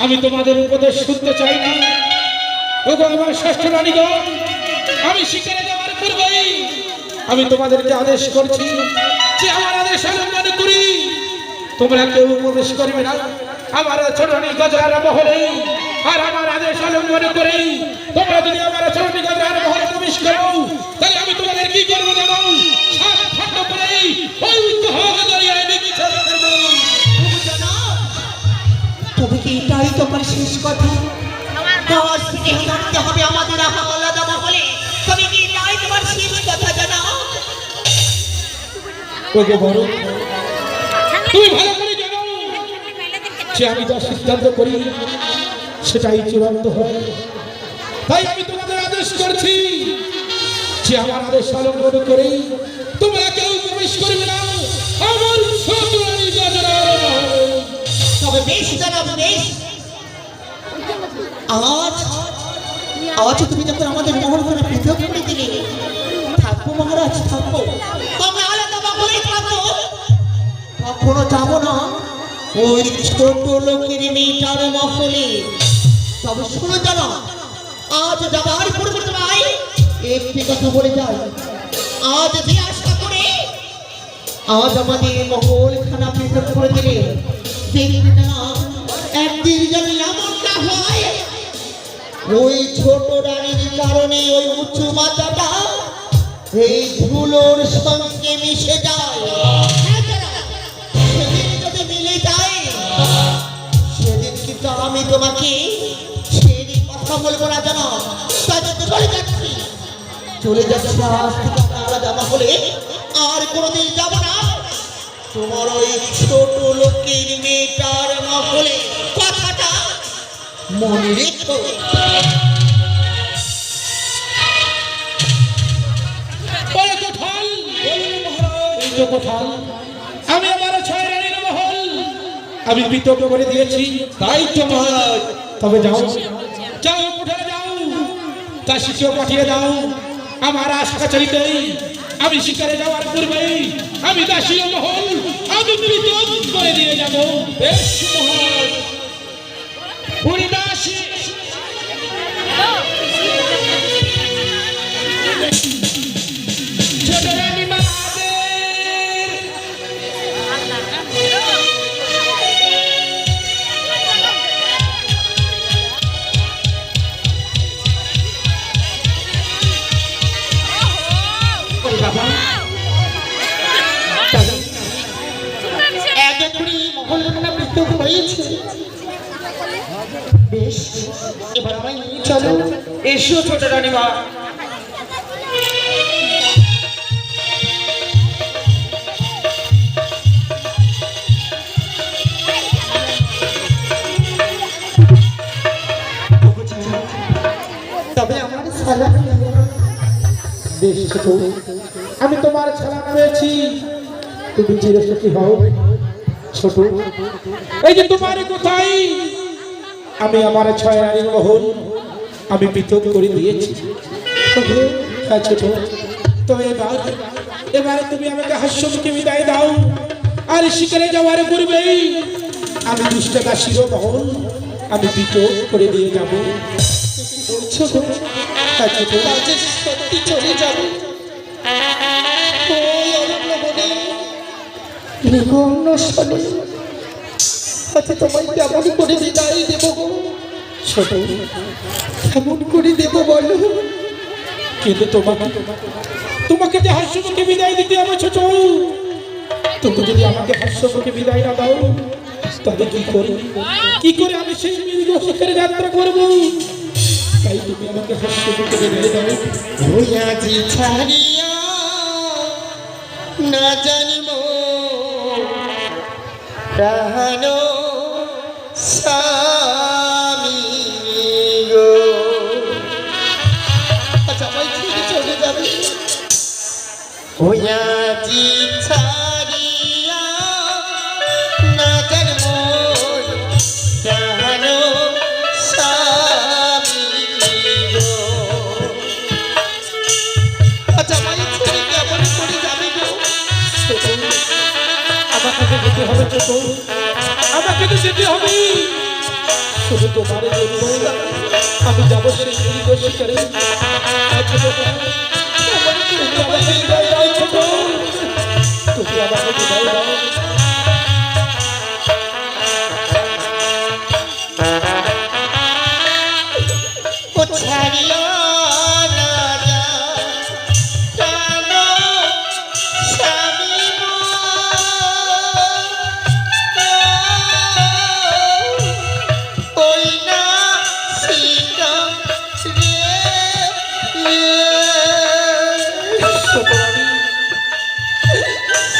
আমি তোমাদের উপদেশ শুনতে চাই না। ওগো আমার ষষ্ঠ রানীগণ, আমি শিকারে যাওয়ার পূর্বেই আমি তোমাদেরকে আদেশ করছি যে আমার আদেশ অবলম্বন করি তোমরা কেউ উপদেশ করবে না। আমার ছোট রানী গজরার মহলে আর আমার আদেশ অবলম্বন করে তোমরা যদি আমার ছোট রানী গজরার মহলে প্রবেশ করো, তাহলে আমি তোমাদের কি করবো জানো? সাত খণ্ড করে ওই উত্তর দরিয়ায় নিক্ষেপ করব। তবে কি এটাই তোমার শেষ কথা? আজ থেকে হাঁটতে হবে আমাদের আলাদা মহলে। তবে কি এটাই তোমার শেষ কথা জানো? ওকে বড়, তুমি ভালো করে জানো যে আমি যা সিদ্ধান্ত করি সেটাই চূড়ান্ত হয়। তাই আমি তোমাদের আদেশ করছি যে আমার আদেশ অবলম্বন করে তোমরা কেউ প্রবেশ করবে না আমার ছোট রানী গজরার মহলে। তবে বেশ জানাব, বেশ। আজ আজ তুমি যখন আমাদের মহলখানা পৃথক করে দিলে, থাকবো মহারাজ, থাকবো। আমরা আলাদা মহলেই থাকবো, কখনো যাবো না ওই ছোট লোকের মেয়েটার মহলে। তবে শুনো জানো, আজ যাবার পূর্বে তোমায় একটি কথা বলে যাই। আজ যে আশা করে আজ আমাদের মহলখানা পৃথক করে দিলে, দেখবে না একদিন যেন এমন না হয় ওই ছোট রানীর কারণে ওই উঁচু মাথাটা এই ধুলোর সঙ্গে মিশে যায়। সেদিন যদি মিলে যায়, সেদিন কিন্তু আমি তোমাকে সেই কথা বলবো না জানো। তাই তো চলে যাচ্ছি, চলে যাচ্ছি। আজ থেকে আমরা আলাদা মহলে আর কোনোদিন যাবো না তোমার ওই ছোট লোকের মেয়েটার মহলে। কথাটা মনে রেখো। আমি আমার ছয় রানীর মহল আমি বিতর্ক করে দিয়েছি, তাই তো মহারাজ। তবে যাও যাও, কোথায় যাও, তা শিষ্য পাঠিয়ে দাও আমার আশকাচারিতেই। আমি শিকারে যাওয়ার পূর্বেই আমি দাসী মহল আমি বিতর্ক করে দিয়ে যাব। বেশ মহারাজ। পরিদাসী ছোট রানী বেশ, এবার আমায় নিয়ে চলো। এসো ছোট রানীমা। তবে আমার সালাম। বেশ ছোট, আমি তোমার সালাম পেয়েছি, তুমি চিরসুখী হও। ছোট, এই যে তোমার কোথায় আমি আমার ছয় রানীর মহল আমি পৃথক করে দিয়েছি। হ্যাঁ ছোট, তো এবারে তুমি আমাকে হাস্যমুখে বিদায় দাও। আর শিকারে যাওয়ার পূর্বেই আমি দুষ্ট দাসীর মহল আমি পৃথক করে দিয়ে যাব। ছোট, হ্যাঁ ছোট, সত্যি চলে যাবে। তোমায় কেমন করে বিদায় দেবো গো? ছোট, কেমন করে দেবো বলো? কিন্তু তোমাকে যে হাস্যমুখে বিদায় দিতে হবে ছোট, তুমি যদি আমাকে হাস্যমুখে বিদায় না দাও, তবে কি করে আমি সেই মৃগ শিকারে যাত্রা করব? তাই তুমি আমাকে হাস্যমুখে বিদায় দাও। আজি ছাড়িয়া না জানিব প্রাণ স্বামী গো। আচ্ছা, ভাই ঠিক চলে যাবে। আজি ছাড়িয়া না জানিব প্রাণ স্বামী গো। আচ্ছা, ভাই কেমন করে যাবে গো? আমাকে যেতে হবে ছোট, আমাকে তো যেতে হবে। শুধু তোমার জন্য আমি যাবো সেই দীর্ঘ শিকারে। ছোট তুমি আমাকে বিদায় দাও, ছোট তুমি আমাকে বিদায় দাও। ও ছাড়িও না যায় কেন স্বামী ওই না সীতা রে ছোট রানী,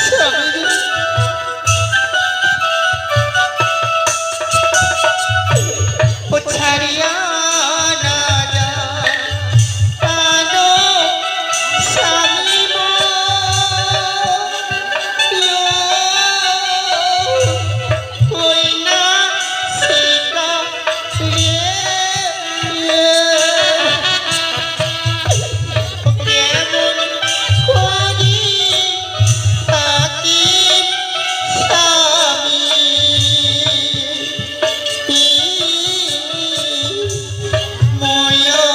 স্বামী রে ও ছাড়িয়া না যায় কেন স্বামী ওই না সীতা রে কেমন করি থাকি স্বামী ময়া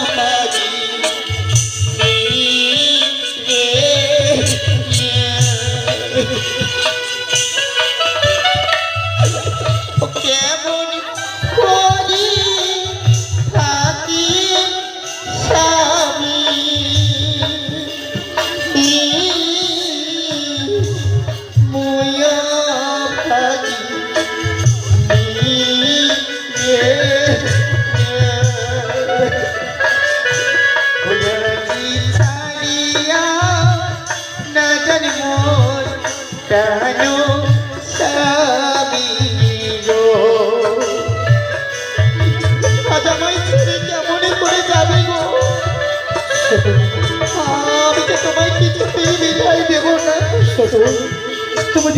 ভাগি কেমন করি থাকি স্বামী ময়া ভাগি ছাড়িয়া না জানি মোর কেন স্বামী গো আজ আমায় ছেড়ে কেমন করে যাবে গো আমি তো তোমায় কিছুতেই বিদায় দেব না ছোট তুমি